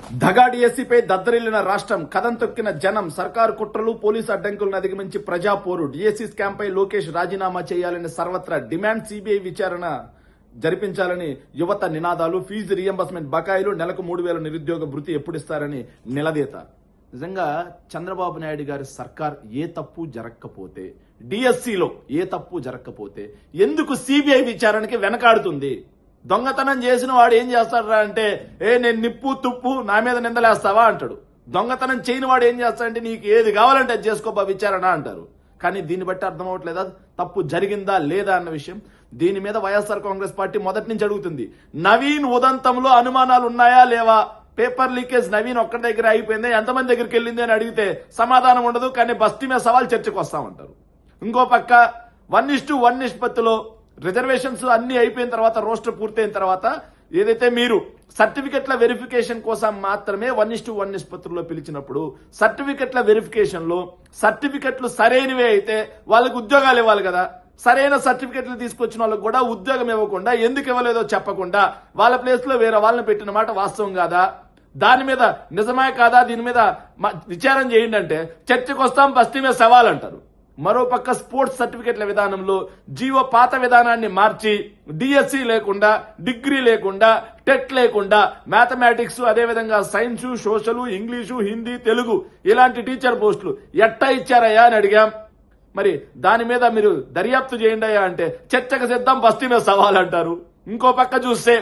దగా డిఎస్సీపై దద్దరిల్లిన రాష్ట్రం, కదం తొక్కిన జనం, సర్కారు కుట్రలు, పోలీసు అడ్డంకులను అధిగమించి ప్రజాపోరు. డిఎస్సీ స్కామ్ పై లోకేష్ రాజీనామా చేయాలని సర్వత్రా డిమాండ్. సిబిఐ విచారణ జరిపించాలని యువత నినాదాలు. ఫీజు రియంబర్స్మెంట్ బకాయిలు, నెలకు 3,000 నిరుద్యోగ భృతి ఎప్పుడిస్తారని నిలదీత. నిజంగా చంద్రబాబు నాయుడు గారి సర్కార్ ఏ తప్పు జరగకపోతే, డిఎస్సీలో ఏ తప్పు జరగకపోతే ఎందుకు సిబిఐ విచారణకి వెనకాడుతుంది? దొంగతనం చేసిన వాడు ఏం చేస్తాడా అంటే, నేను నిప్పు తుప్పు నా మీద నిందలేస్తావా అంటాడు. దొంగతనం చేయని వాడు ఏం చేస్తాడంటే, నీకు ఏది కావాలంటే అది చేసుకోబా విచారణ అంటారు. కానీ దీన్ని బట్టి అర్థం అవ్వట్లేదా తప్పు జరిగిందా లేదా అన్న విషయం? దీని మీద వైఎస్ఆర్ కాంగ్రెస్ పార్టీ మొదటి నుంచి అడుగుతుంది. నవీన్ ఉదంతంలో అనుమానాలు ఉన్నాయా లేవా? పేపర్ లీకేజ్ నవీన్ ఒక్కడి దగ్గర అయిపోయింది, ఎంతమంది దగ్గరికి వెళ్ళింది అని అడిగితే సమాధానం ఉండదు. కానీ బస్తీ మీద సవాల్ చర్చకు వస్తామంటారు. ఇంకో పక్క 1:1 నిష్పత్తిలో రిజర్వేషన్స్ అన్ని అయిపోయిన తర్వాత, రోస్టర్ పూర్తయిన తర్వాత ఏదైతే మీరు సర్టిఫికెట్ల వెరిఫికేషన్ కోసం మాత్రమే 1:1 నిష్పత్తుల్లో పిలిచినప్పుడు, సర్టిఫికెట్ల వెరిఫికేషన్ లో సర్టిఫికెట్లు సరైనవే అయితే వాళ్ళకి ఉద్యోగాలు ఇవ్వాలి కదా. సరైన సర్టిఫికెట్లు తీసుకొచ్చిన వాళ్ళకి కూడా ఉద్యోగం ఇవ్వకుండా, ఎందుకు ఇవ్వలేదో చెప్పకుండా వాళ్ళ ప్లేస్ లో వేరే వాళ్ళని పెట్టిన మాట వాస్తవం కాదా? దాని మీద నిజమే కాదా, దీని మీద విచారం చేయండి అంటే చర్చకు వస్తాం, బస్తీ మీద సవాల్ అంటారు. మరోపక్క స్పోర్ట్స్ సర్టిఫికెట్ల విధానంలో జీవో పాత విధానాన్ని మార్చి డిఎస్సి లేకుండా, డిగ్రీ లేకుండా, టెట్ లేకుండా మ్యాథమెటిక్స్, అదేవిధంగా science, social, English, Hindi, Telugu ఇలాంటి టీచర్ పోస్టులు ఎట్టా ఇచ్చారయ్యా అని అడిగాం. మరి దాని మీద మీరు దర్యాప్తు చేయండి అయ్యా అంటే చర్చకు సిద్ధం, బస్తీ మీద సవాల్ అంటారు. ఇంకో పక్క చూస్తే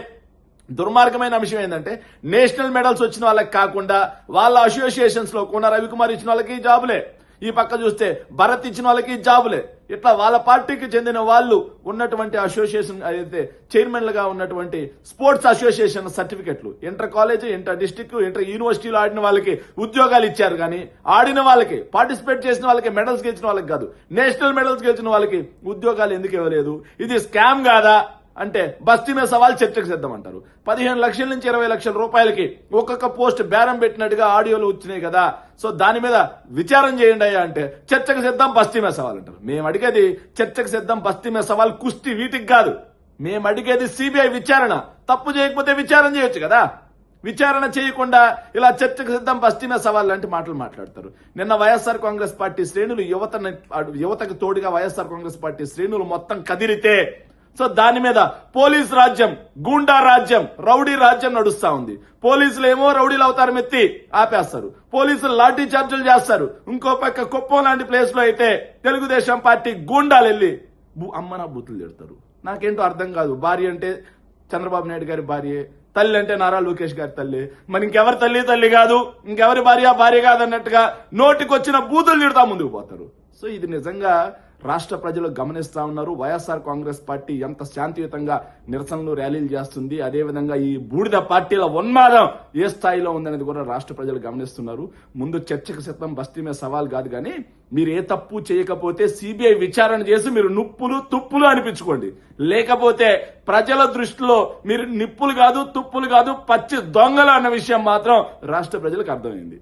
దుర్మార్గమైన అంశం ఏంటంటే, నేషనల్ మెడల్స్ వచ్చిన వాళ్ళకి కాకుండా వాళ్ళ అసోసియేషన్స్ లో కొన్న రవికుమార్ ఇచ్చిన వాళ్ళకి జాబులే, ఈ పక్క చూస్తే భరత్ ఇచ్చిన వాళ్ళకి జాబులే. ఇట్లా వాళ్ళ పార్టీకి చెందిన వాళ్ళు ఉన్నటువంటి అసోసియేషన్ అయితే చైర్మన్లుగా ఉన్నటువంటి స్పోర్ట్స్ అసోసియేషన్ సర్టిఫికెట్లు, inter college, inter district, inter యూనివర్సిటీలో ఆడిన వాళ్ళకి ఉద్యోగాలు ఇచ్చారు. కానీ ఆడిన వాళ్ళకి, పార్టిసిపేట్ చేసిన వాళ్ళకి, మెడల్స్ గెలిచిన వాళ్ళకి కాదు, నేషనల్ మెడల్స్ గెలిచిన వాళ్ళకి ఉద్యోగాలు ఎందుకు ఇవ్వలేదు? ఇది స్కామ్ కాదా అంటే బస్తీ మీద సవాల్ చర్చకు సిద్ధమంటారు. 15 లక్షల నుంచి 20 లక్షల రూపాయలకి ఒక్కొక్క పోస్ట్ బేరం పెట్టినట్టుగా ఆడియోలు వచ్చినాయి కదా. సో దాని మీద విచారం చేయండి అయ్యా అంటే చర్చకు సిద్ధం, బస్తీ మీద సవాల్ అంటారు. మేము అడిగేది చర్చకు సిద్ధం, బస్తీ మీద సవాల్, కుస్తీ వీటికి కాదు. మేము అడిగేది సిబిఐ విచారణ. తప్పు చేయకపోతే విచారణ చేయొచ్చు కదా. విచారణ చేయకుండా ఇలా చర్చకు సిద్ధం, బస్తీ మీద సవాల్ లాంటి మాటలు మాట్లాడతారు. నిన్న వైఎస్ఆర్ కాంగ్రెస్ పార్టీ శ్రేణులు యువతకు తోడుగా వైఎస్ఆర్ కాంగ్రెస్ పార్టీ శ్రేణులు మొత్తం కదిలితే, సో దాని మీద పోలీస్ రాజ్యం, గూండా రాజ్యం, రౌడీ రాజ్యం నడుస్తా ఉంది. పోలీసులు ఏమో రౌడీలు అవతారం ఎత్తి ఆపేస్తారు, పోలీసులు లాఠీ చార్జీలు చేస్తారు. ఇంకో పక్క కుప్పం లాంటి ప్లేస్ లో అయితే తెలుగుదేశం పార్టీ గూండాలు వెళ్ళి అమ్మనా బూతులు తిడతారు. నాకేంటో అర్థం కాదు. భార్య అంటే చంద్రబాబు నాయుడు గారి భార్య, తల్లి అంటే నారా లోకేష్ గారి తల్లి, మరి ఇంకెవరి తల్లి కాదు, ఇంకెవరి భార్య కాదు అన్నట్టుగా నోటికొచ్చిన బూతులు తిడతా ముందుకు పోతారు. సో ఇది నిజంగా రాష్ట్ర ప్రజలు గమనిస్తా ఉన్నారు. వైఎస్ఆర్ కాంగ్రెస్ పార్టీ ఎంత శాంతియుతంగా నిరసనలు, ర్యాలీలు చేస్తుంది, అదేవిధంగా ఈ బూడిద పార్టీల ఉన్మాదం ఏ స్థాయిలో ఉందనేది కూడా రాష్ట్ర ప్రజలు గమనిస్తున్నారు. ముందు చర్చకు సిద్ధం, బస్తీ మీద సవాల్ కాదు. కానీ మీరు ఏ తప్పు చేయకపోతే సిబిఐ విచారణ చేసి మీరు నుప్పులు తుప్పులు అనిపించుకోండి. లేకపోతే ప్రజల దృష్టిలో మీరు నిప్పులు కాదు, తుప్పులు కాదు, పచ్చి దొంగలు అన్న విషయం మాత్రం రాష్ట్ర ప్రజలకు అర్థమైంది.